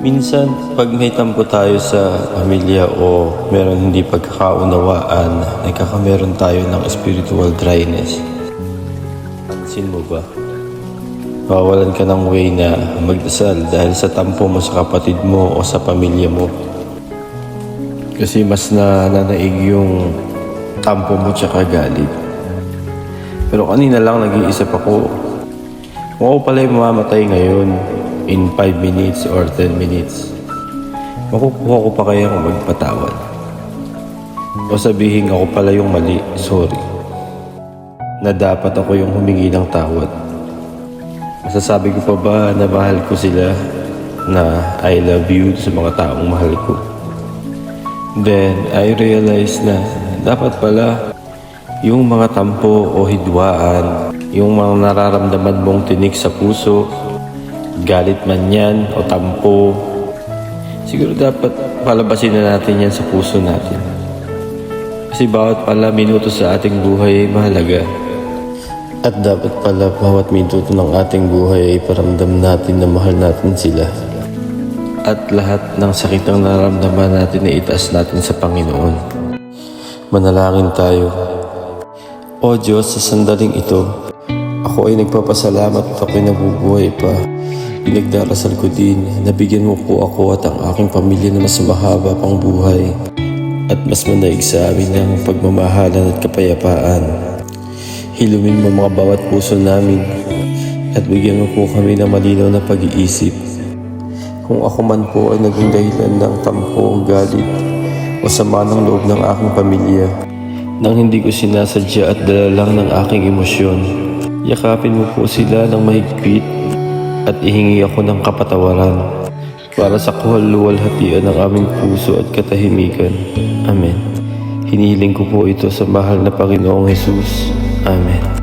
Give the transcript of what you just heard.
Minsan, pag may tampo tayo sa pamilya o meron hindi pagkakaunawaan, nagkakameron tayo ng spiritual dryness. Pansin mo ba? Mawawalan ka ng way na magdasal dahil sa tampo mo sa kapatid mo o sa pamilya mo. Kasi mas nananaig yung tampo mo tsaka galit. Pero kanina lang nag-iisip ako, kung ako pala yung mamamatay ngayon, in 5 minutes or 10 minutes, makukuha ko pa kaya kung magpatawad? O sabihin ako pala yung mali, sorry, na dapat ako yung humingi ng tawad? Masasabi ko pa ba na mahal ko sila, na I love you sa mga taong mahal ko? Then I realized na dapat pala yung mga tampo o hidwaan, yung mga nararamdaman mong tinik sa puso, galit man yan o tampo, siguro dapat palabasin na natin yan sa puso natin. Kasi bawat pala minuto sa ating buhay ay mahalaga. At dapat pala bawat minuto ng ating buhay ay paramdam natin na mahal natin sila. At lahat ng sakit ng nararamdaman natin ay itaas natin sa Panginoon. Manalangin tayo. O Diyos, sa sandaling ito, ako ay nagpapasalamat at ako'y nabubuhay pa. Pinagdarasal ko din na bigyan mo po ako at ang aking pamilya na mas mahaba pang buhay at mas manaig sa amin ng pagmamahalan at kapayapaan. Hilumin mo mga bawat puso namin at bigyan mo po kami ng malinaw na pag-iisip. Kung ako man po ay naging dahilan ng tampo, galit o sama ng loob ng aking pamilya, nang hindi ko sinasadya at dala lang ng aking emosyon, yakapin mo po sila ng mahigpit at ihingi ako ng kapatawaran para sa kaluwalhatian ng aming puso at katahimikan. Amen. Hinihiling ko po ito sa mahal na Panginoong Jesus. Amen.